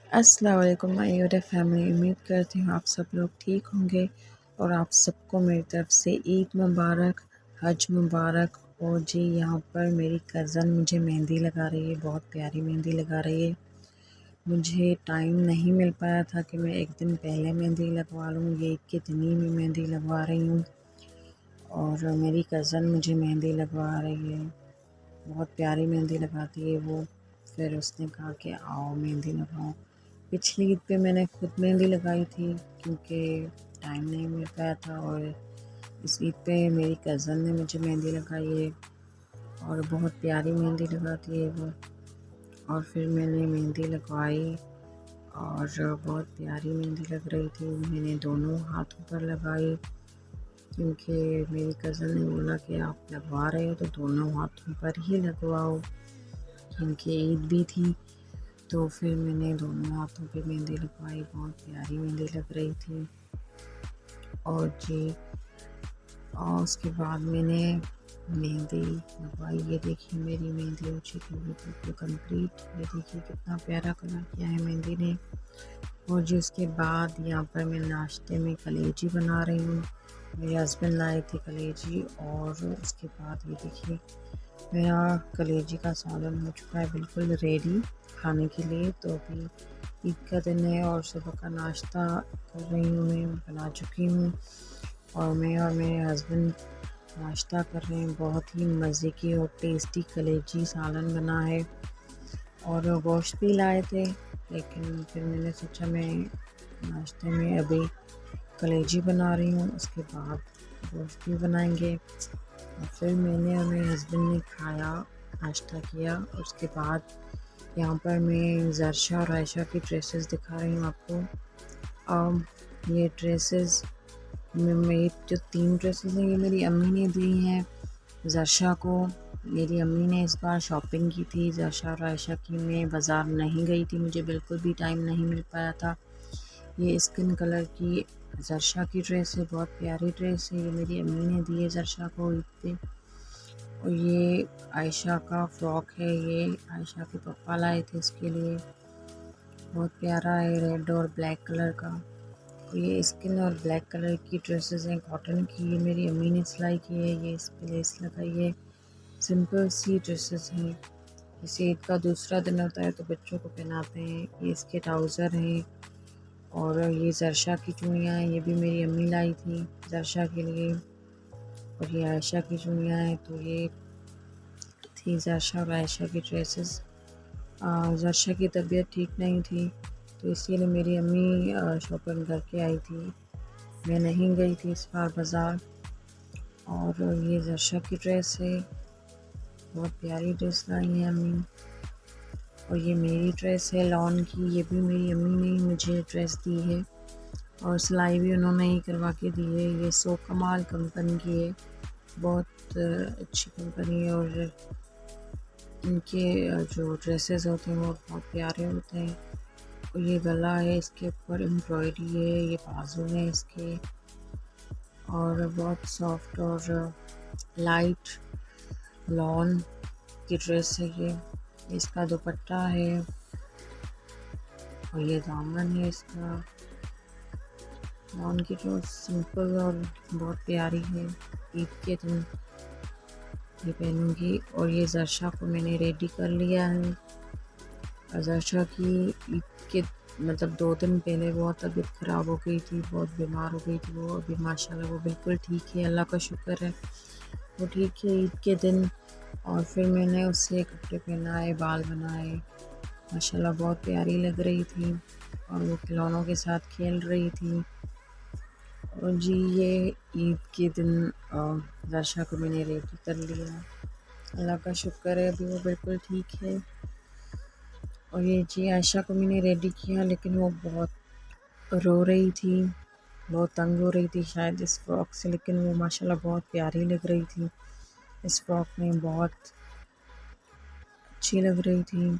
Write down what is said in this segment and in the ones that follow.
अस्सलाम वालेकुम my YouTube family. उम्मीद करती हूँ आप सब लोग ठीक होंगे और आप सबको मेरी तरफ से ईद मुबारक, हज मुबारक। और जी यहाँ पर मेरी कज़न मुझे मेहंदी लगा रही है, बहुत प्यारी मेहंदी लगा रही है। मुझे टाइम नहीं मिल पाया था कि मैं एक दिन पहले मेहंदी लगवा लूँ, ये ईद के दिन ही मैं मेहंदी लगवा रही हूँ और मेरी कज़न मुझे मेहंदी लगवा रही है। बहुत प्यारी मेहंदी लगाती है वो। फिर उसने कहा कि आओ मेहंदी लगाओ। पिछली ईद पे मैंने खुद मेहंदी लगाई थी क्योंकि टाइम नहीं मिल पाया था, और इस ईद पे मेरी कज़न ने मुझे मेहंदी लगाई है और बहुत प्यारी मेहंदी लगाती है वो। और फिर मैंने मेहंदी लगवाई और बहुत प्यारी मेहंदी लग रही थी। मैंने दोनों हाथों पर लगाई क्योंकि मेरी कज़न ने बोला कि आप लगवा रहे हो तो दोनों हाथों पर ही लगवाओ, क्योंकि ईद भी थी। तो फिर मैंने दोनों हाथों पे मेहंदी लगवाई, बहुत प्यारी मेहंदी लग रही थी। और जी और उसके बाद मैंने मेहंदी लगवाई। ये देखिए मेरी मेहंदी हो चुकी है बिल्कुल कंप्लीट। ये देखिए कितना प्यारा कलर किया है मेहंदी ने। और जी उसके बाद यहाँ पर मैं नाश्ते में कलेजी बना रही हूँ। मेरे हस्बैंड लाए थे कलेजी, और उसके बाद ये देखिए मेरा कलेजी का सालन हो चुका है बिल्कुल रेडी खाने के लिए। तो अभी ईद का दिन है और सुबह का नाश्ता कर रही हूँ, मैं बना चुकी हूँ और मैं और मेरे हस्बैंड नाश्ता कर रहे हैं। बहुत ही मज़े की और टेस्टी कलेजी सालन बना है, और गोश्त भी लाए थे, लेकिन फिर मैंने सोचा मैं नाश्ते में अभी कलेजी बना रही हूँ, उसके बाद गोश्त भी बनाएंगे। और फिर मैंने और मेरे हस्बैंड ने खाया, नाश्ता किया। उसके बाद यहाँ पर मैं ज़रशा और आयशा की ड्रेसेस दिखा रही हूँ आपको। ये ड्रेसेस मेरी जो 3 ड्रेसेस हैं ये मेरी अम्मी ने दी हैं ज़रशा को। मेरी अम्मी ने इस बार शॉपिंग की थी ज़रशा और आयशा की। मैं बाज़ार नहीं गई थी, मुझे बिल्कुल भी टाइम नहीं मिल पाया था। ये स्किन कलर की ज़रशा की ड्रेस है, बहुत प्यारी ड्रेस है। ये मेरी अम्मी ने दी है ज़रशा को ईद पे। और ये आयशा का फ्रॉक है, ये आयशा के पापा लाए थे इसके लिए। बहुत प्यारा है, रेड और ब्लैक कलर का। ये स्किन और ब्लैक कलर की ड्रेसेस हैं कॉटन की, ये मेरी अम्मी ने सिलाई की है। ये इस पे लेस लगाई है, सिंपल सी ड्रेसेस हैं। जैसे ईद का दूसरा दिन होता है तो बच्चों को पहनाते हैं। ये इसके ट्राउज़र हैं, और ये ज़रशा की चूड़ियाँ हैं, ये भी मेरी अम्मी लाई थी ज़रशा के लिए। और ये आयशा की चूड़ियाँ हैं, तो ये थी ज़रशा और आयशा की ड्रेसेस। ज़रशा की तबीयत ठीक नहीं थी, तो इसीलिए मेरी अम्मी शॉपिंग करके आई थी, मैं नहीं गई थी इस बार बाज़ार। और ये ज़रशा की ड्रेस है, बहुत प्यारी ड्रेस लाई है अम्मी। और ये मेरी ड्रेस है लॉन की, ये भी मेरी अम्मी ने ही मुझे ड्रेस दी है और सिलाई भी उन्होंने ही करवा के दी है। ये सो कमाल कंपनी की है, बहुत अच्छी कंपनी है। और इनके जो ड्रेसेस होते हैं वो बहुत प्यारे होते हैं। और ये गला है, इसके ऊपर एम्ब्रॉयडरी है, ये बाजू हैं इसके, और बहुत सॉफ्ट और लाइट लॉन की ड्रेस है ये। इसका दुपट्टा है और ये दामन है इसका। लॉन की ड्रेस सिंपल और बहुत प्यारी है, ईद के दिन ये पहनूंगी। और ये ज़रशा को मैंने रेडी कर लिया है। ज़रशा की ईद के मतलब 2 दिन पहले बहुत तबीयत ख़राब हो गई थी, बहुत बीमार हो गई थी वो। अभी माशाल्लाह वो बिल्कुल ठीक है, अल्लाह का शुक्र है वो ठीक है ईद के दिन। और फिर मैंने उससे कपड़े पहनाए, बाल बनाए, माशाल्लाह बहुत प्यारी लग रही थी और वो खिलौनों के साथ खेल रही थी। और जी ये ईद के दिन ज़रशा को मैंने रेडी कर लिया, अल्लाह का शुक्र है अभी वो बिल्कुल ठीक है। और ये जी आयशा को मैंने रेडी किया, लेकिन वो बहुत रो रही थी, बहुत तंग हो रही थी शायद इस फ्रॉक से, लेकिन वो माशाल्लाह बहुत प्यारी लग रही थी इस फ्रॉक में, बहुत अच्छी लग रही थी।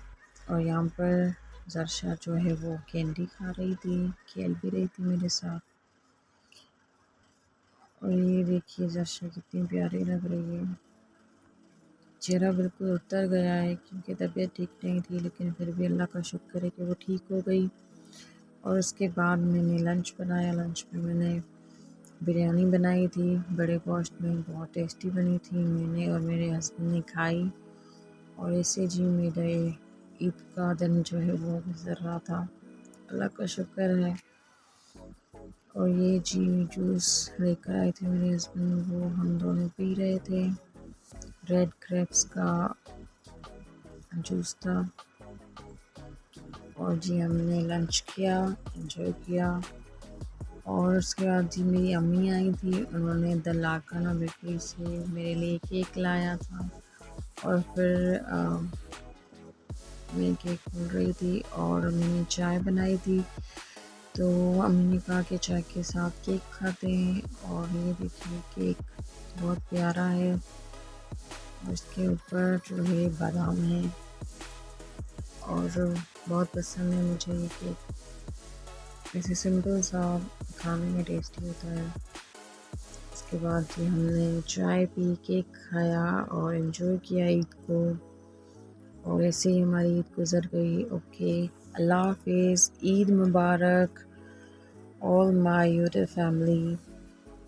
और यहाँ पर ज़रशा जो है वो कैंडी खा रही थी, खेल भी रही थी मेरे साथ। और ये देखिए ज़रशा कितनी प्यारी लग रही है। चेहरा बिल्कुल उतर गया है क्योंकि तबीयत ठीक नहीं थी, लेकिन फिर भी अल्लाह का शुक्र है कि वो ठीक हो गई। और उसके बाद मैंने लंच बनाया। लंच में मैंने बिरयानी बनाई थी बड़े गोश्त में, बहुत टेस्टी बनी थी। मैंने और मेरे हस्बैंड ने खाई और ऐसे जी मेरे ईद का दिन जो है वो गुजर रहा था। अल्लाह का शुक्र है। और ये जी जूस लेकर आए थे मेरे हस्बैंड, वो हम दोनों पी रहे थे। रेड ग्रेप्स का जूस था। और जी हमने लंच किया, एंजॉय किया। और उसके बाद जी मेरी अम्मी आई थी, उन्होंने द लाकाना बेकरी से मेरे लिए केक लाया था। और फिर मैं केक खोल रही थी और मैंने चाय बनाई थी, तो अम्मी ने कहा कि चाय के साथ केक खाते हैं। और ये देखिए केक बहुत प्यारा है और इसके ऊपर जो है बादाम है और बहुत पसंद है मुझे ये केक। ऐसे सिंपल सा खाने में टेस्टी होता है। उसके बाद जी हमने चाय पी, केक खाया और एंजॉय किया ईद को। और ऐसे ही हमारी ईद गुजर गई। ओके, अल्लाह हाफिज़, ईद मुबारक ऑल माय यूट्यूब फैमिली।